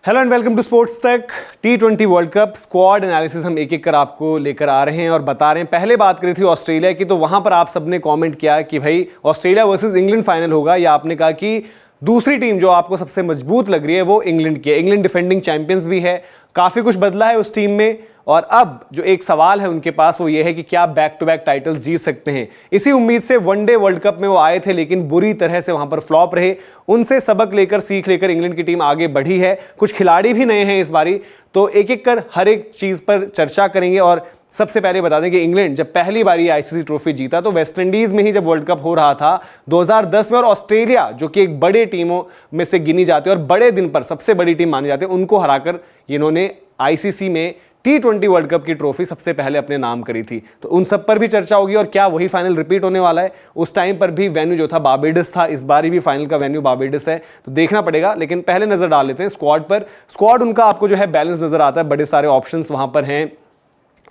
Hello and welcome to sports तक। T20 world cup squad analysis हम एक एक कर आपको लेकर आ रहे हैं और बता रहे हैं। पहले बात करी थी ऑस्ट्रेलिया की, तो वहां पर आप सबने कमेंट किया कि भाई ऑस्ट्रेलिया वर्सेस इंग्लैंड फाइनल होगा, या आपने कहा कि दूसरी टीम जो आपको सबसे मजबूत लग रही है वो इंग्लैंड की है। इंग्लैंड डिफेंडिंग चैंपियंस भी है, काफी कुछ बदला है उस टीम में, और अब जो एक सवाल है उनके पास वो ये है कि क्या बैक टू बैक टाइटल्स जीत सकते हैं। इसी उम्मीद से वनडे वर्ल्ड कप में वो आए थे, लेकिन बुरी तरह से वहां पर फ्लॉप रहे। उनसे सबक लेकर, सीख लेकर इंग्लैंड की टीम आगे बढ़ी है। कुछ खिलाड़ी भी नए हैं इस बारी, तो एक एक कर हर एक चीज पर चर्चा करेंगे। और सबसे पहले बता दें कि इंग्लैंड जब पहली बार आईसीसी ट्रॉफी जीता तो वेस्ट इंडीज में ही जब वर्ल्ड कप हो रहा था 2010 में, और ऑस्ट्रेलिया जो कि एक बड़े टीमों में से गिनी जाती है और बड़े दिन पर सबसे बड़ी टीम मानी जाती है, उनको हराकर इन्होंने आईसीसी में T20 वर्ल्ड कप की ट्रॉफी सबसे पहले अपने नाम करी थी। तो उन सब पर भी चर्चा होगी, और क्या वही फाइनल रिपीट होने वाला है। उस टाइम पर भी वेन्यू जो था बारबेडस था, इस बार भी फाइनल का वेन्यू बारबेडस है, तो देखना पड़ेगा। लेकिन पहले नजर डाल लेते हैं स्क्वाड पर। स्क्वाड उनका आपको जो है बैलेंस नजर आता है, बड़े सारे ऑप्शंस वहां पर हैं।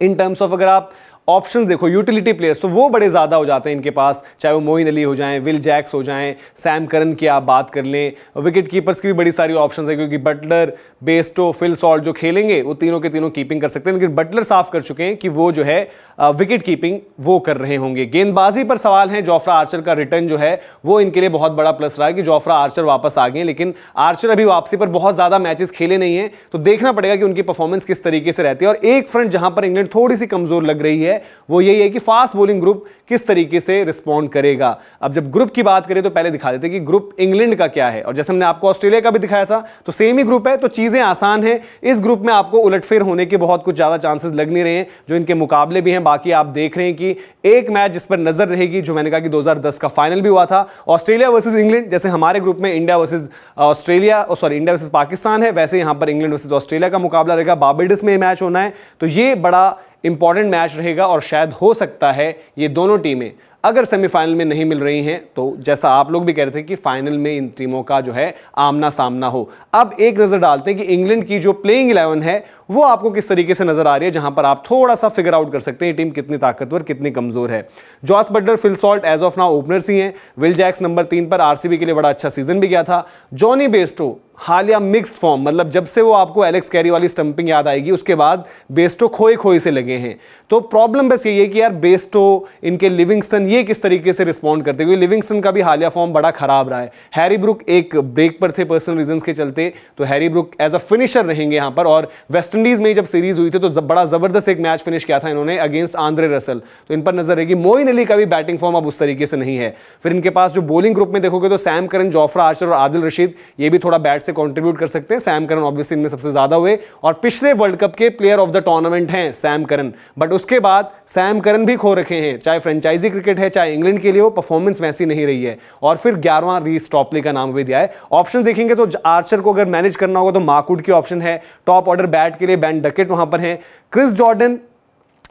इन टर्म्स ऑफ अगर आप ऑप्शंस देखो, यूटिलिटी प्लेयर्स तो वो बड़े ज़्यादा हो जाते हैं इनके पास, चाहे वो मोइन अली हो जाएं, विल जैक्स हो जाएं, सैम करन की आप बात कर लें। विकेट कीपर्स की भी बड़ी सारी ऑप्शंस है, क्योंकि बटलर, बेस्टो, फिल सॉल्ट जो खेलेंगे वो तीनों के तीनों कीपिंग कर सकते हैं। लेकिन बटलर साफ कर चुके हैं कि वो जो है विकेट कीपिंग वो कर रहे होंगे। गेंदबाजी पर सवाल है, जोफ्रा आर्चर का रिटर्न जो है वो इनके लिए बहुत बड़ा प्लस रहा है कि जोफ्रा आर्चर वापस आ गए। लेकिन आर्चर अभी वापसी पर बहुत ज़्यादा मैचेस खेले नहीं है, तो देखना पड़ेगा कि उनकी परफॉर्मेंस किस तरीके से रहती है। और एक फ्रंट जहां पर इंग्लैंड थोड़ी सी कमजोर लग रही है वो यही है कि फास्ट बॉलिंग ग्रुप किस तरीके से रिस्पॉन्ड करेगा। अब जब ग्रुप की बात करें तो पहले दिखा देते हैं कि ग्रुप इंग्लैंड का क्या है, और जैसे हमने आपको ऑस्ट्रेलिया का भी दिखाया था तो सेम ही ग्रुप है, तो चीजें आसान है। इस ग्रुप में आपको उलटफेर होने के बहुत कुछ ज्यादा चांसेस लग नहीं रहे हैं, जो इनके मुकाबले भी हैं। बाकी आप देख रहे हैं कि एक मैच जिस पर नजर रहेगी, जो मैंने कहा कि 2010 का फाइनल भी हुआ था, ऑस्ट्रेलिया वर्सेस इंग्लैंड। जैसे हमारे ग्रुप में India versus Australia, India versus Pakistan है, वैसे यहां पर इंग्लैंड वर्सेस ऑस्ट्रेलिया का मुकाबला रहेगा। बारबेडस में मैच होना है, तो ये बड़ा इंपॉर्टेंट मैच रहेगा। और शायद हो सकता है ये दोनों टीमें अगर सेमीफाइनल में नहीं मिल रही हैं, तो जैसा आप लोग भी कह रहे थे कि फाइनल में इन टीमों का जो है आमना सामना हो। अब एक नजर डालते हैं कि इंग्लैंड की जो प्लेइंग 11 है वो आपको किस तरीके से नजर आ रही है, जहां पर आप थोड़ा सा फिगर आउट कर सकते हैं टीम कितनी ताकतवर, कितनी कमजोर है। Jos Buttler, Phil Salt as of now openers ही हैं। विल जैक्स नंबर 3 पर, आरसीबी के लिए बड़ा अच्छा सीजन भी गया था। जॉनी बेस्टो हालिया मिक्स्ड फॉर्म, मतलब जब से वो आपको एलेक्स कैरी वाली स्टंपिंग याद आएगी उसके बाद बेस्टो खोए खोए से लगे हैं। तो प्रॉब्लम बस यही है कि यार बेस्टो, इनके लिविंगस्टन ये किस तरीके से रिस्पॉन्ड करते हैं, क्योंकि लिविंगस्टन का भी हालिया फॉर्म बड़ा खराब रहा है। हैरी ब्रुक एक ब्रेक पर थे पर्सनल रीजंस के चलते, तो Harry Brook as a finisher रहेंगे यहां पर। और वेस्टइंडीज में जब सीरीज हुई थी तो बड़ा जबरदस्त एक मैच फिनिश किया था इन्होंने अगेंस्ट आंद्रे रसल, तो इन पर नजर रहेगी। मोइन अली का भी बैटिंग फॉर्म अब उस तरीके से नहीं है। फिर इनके पास जो बॉलिंग ग्रुप में देखोगे तो सैम करन, जोफ्रा आर्चर और आदिल रशीद ये भी थोड़ा बैट से कंट्रीब्यूट कर सकते हैं। सैम करन ऑब्वियसली इनमें सबसे ज्यादा हुए, और पिछले वर्ल्ड कप के प्लेयर ऑफ द टूर्नामेंट हैं सैम करन। बट उसके बाद सैम करन भी खो रखे हैं, चाहे फ्रेंचाइजी क्रिकेट है चाहे इंग्लैंड के लिए, वो परफॉर्मेंस वैसी नहीं रही है। और फिर 11वां रीस टॉपली का नाम भी दिया है। ऑप्शन देखेंगे तो आर्चर को अगर मैनेज करना होगा तो मार्कवुड की ऑप्शन है। टॉप ऑर्डर बैट के लिए बेन डकेट वहां पर है। क्रिस जॉर्डन,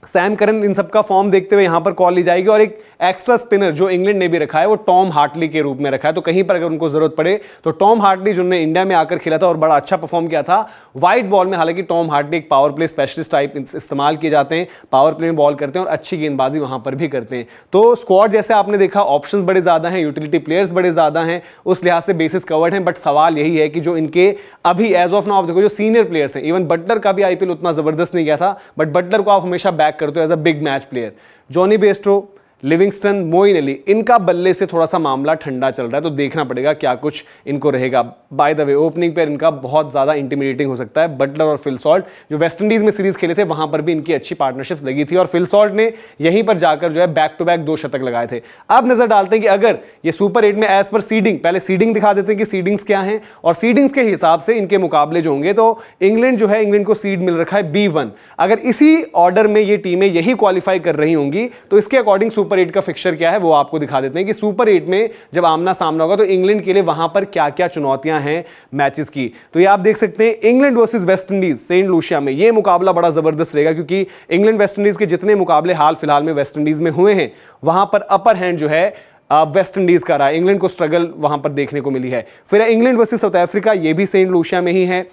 सैम करन, इन सबका फॉर्म देखते हुए यहां पर कॉल ली जाएगी। और एक एक्स्ट्रा स्पिनर जो इंग्लैंड ने भी रखा है वो टॉम हार्टली के रूप में रखा है, तो कहीं पर अगर उनको जरूरत पड़े तो टॉम हार्टली जिन्होंने इंडिया में आकर खेला था और बड़ा अच्छा परफॉर्म किया था वाइट बॉल में। हालांकि टॉम हार्टली एक पावर प्ले स्पेशलिस्ट टाइप इस्तेमाल किए जाते हैं, पावर प्ले में बॉल करते हैं और अच्छी गेंदबाजी वहां पर भी करते हैं। तो स्क्वाड जैसे आपने देखा, ऑप्शंस बड़े ज्यादा हैं, यूटिलिटी प्लेयर्स बड़े ज्यादा हैं, उस लिहाज से बेसिस कवर्ड हैं। बट सवाल यही है कि जो इनके अभी एज ऑफ नाउ आप देखो जो सीनियर प्लेयर्स हैं, इवन बटलर का भी आईपीएल उतना जबरदस्त नहीं गया था, बट बटलर को आप हमेशा बैक करते हो as a big match player. Jonny Bairstow, Livingstone, Moeen Ali, इनका बल्ले से थोड़ा सा मामला ठंडा चल रहा है, तो देखना पड़ेगा क्या कुछ इनको रहेगा। बाय द वे ओपनिंग पर इनका बहुत ज्यादा इंटिमिडेटिंग हो सकता है। बटलर और फिल सॉल्ट जो वेस्टइंडीज में सीरीज खेले थे वहां पर भी इनकी अच्छी पार्टनरशिप लगी थी, और फिल सॉल्ट ने यहीं पर जाकर जो है बैक टू बैक 2 शतक लगाए थे। अब नजर डालते हैं कि अगर ये सुपर 8 में एज पर सीडिंग, पहले सीडिंग दिखा देते हैं कि सीडिंग्स क्या हैं, और सीडिंग्स के हिसाब से इनके मुकाबले जो होंगे, तो इंग्लैंड जो है, इंग्लैंड को सीड मिल रखा है B1। अगर इसी ऑर्डर में ये टीमें यही क्वालिफाई कर रही होंगी तो इसके अकॉर्डिंग सुपर 8 का फिक्सचर क्या है वो आपको दिखा देते हैं कि सुपर 8 में जब आमना सामना होगा तो इंग्लैंड के लिए वहां पर क्या क्या चुनौतियां हैं मैचेस की। तो ये आप देख सकते हैं England versus West Indies Saint Lucia में, ये मुकाबला बड़ा जबरदस्त रहेगा, क्योंकि इंग्लैंड वेस्ट इंडीज के जितने मुकाबले हाल फिलहाल में वेस्ट इंडीज में हुए हैं वहां पर अपर हैंड जो है वेस्ट इंडीज का रहा है। इंग्लैंड को स्ट्रगल वहां पर देखने को मिली है। फिर इंग्लैंड वर्सेस साउथ अफ्रीका, ये भी सेंट लूसिया में ही है।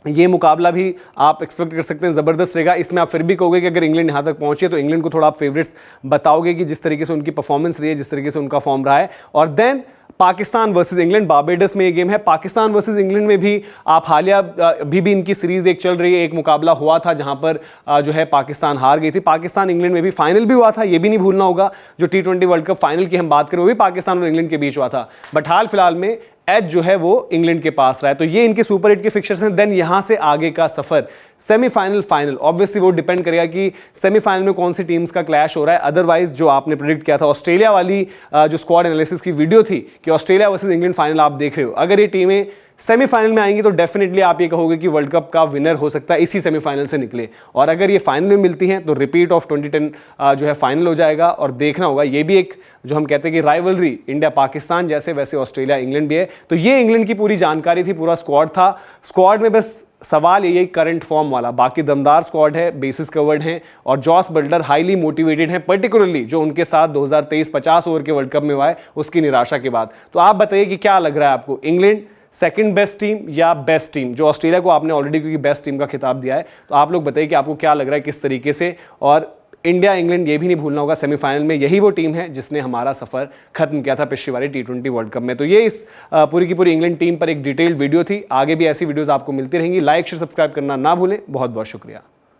ये मुकाबला भी आप एक्सपेक्ट कर सकते हैं ज़बरदस्त रहेगा। इसमें आप फिर भी कहोगे कि अगर इंग्लैंड यहाँ तक पहुंचे तो इंग्लैंड को थोड़ा आप फेवरेट्स बताओगे कि जिस तरीके से उनकी परफॉर्मेंस रही है, जिस तरीके से उनका फॉर्म रहा है। और then Pakistan versus England, Barbados में ये गेम है। पाकिस्तान वर्सेस इंग्लैंड में भी आप हालिया अभी भी इनकी सीरीज एक चल रही है, एक मुकाबला हुआ था जहां पर जो है पाकिस्तान हार गई थी। पाकिस्तान इंग्लैंड में भी फाइनल भी हुआ था, ये भी नहीं भूलना होगा। जो T20 वर्ल्ड कप फाइनल की हम बात करें वो भी पाकिस्तान और इंग्लैंड के बीच हुआ था, बट हाल फिलहाल में एज जो है वो इंग्लैंड के पास रहा है। तो ये इनके सुपर 8 के फिक्चर्स हैं। देन यहां से आगे का सफर सेमीफाइनल, फाइनल, ऑब्वियसली वो डिपेंड करेगा कि सेमीफाइनल में कौन सी टीम्स का क्लैश हो रहा है। अदरवाइज जो आपने प्रेडिक्ट किया था ऑस्ट्रेलिया वाली जो स्क्वाड एनालिसिस की वीडियो थी कि ऑस्ट्रेलिया वर्सेस इंग्लैंड फाइनल आप देख रहे हो, अगर ये टीमें सेमीफाइनल में आएंगी तो डेफिनेटली आप ये कहोगे कि वर्ल्ड कप का विनर हो सकता है इसी सेमीफाइनल से निकले। और अगर ये फाइनल में मिलती हैं तो रिपीट ऑफ 2010 जो है फाइनल हो जाएगा। और देखना होगा, ये भी एक जो हम कहते हैं कि राइवलरी इंडिया पाकिस्तान जैसे वैसे ऑस्ट्रेलिया इंग्लैंड भी है। तो ये इंग्लैंड की पूरी जानकारी थी, पूरा स्क्वाड था। स्क्वाड में बस सवाल यही करंट फॉर्म वाला, बाकी दमदार स्क्वाड है, बेसिस कवर्ड हैं और जॉस बटलर हाईली मोटिवेटेड हैं, पर्टिकुलरली जो उनके साथ 2023 50 ओवर के वर्ल्ड कप में हुआ है उसकी निराशा के बाद। तो आप बताइए कि क्या लग रहा है आपको, इंग्लैंड सेकंड बेस्ट टीम या बेस्ट टीम? जो ऑस्ट्रेलिया को आपने ऑलरेडी क्योंकि बेस्ट टीम का खिताब दिया है, तो आप लोग बताइए कि आपको क्या लग रहा है किस तरीके से। और इंडिया इंग्लैंड ये भी नहीं भूलना होगा, सेमीफाइनल में यही वो टीम है जिसने हमारा सफर खत्म किया था पिछली बारी T20 वर्ल्ड कप में। तो ये इस पूरी की पूरी इंग्लैंड टीम पर एक डिटेल्ड वीडियो थी। आगे भी ऐसी वीडियोस आपको मिलती रहेंगी। लाइक शेयर सब्सक्राइब करना ना भूलें। बहुत बहुत शुक्रिया।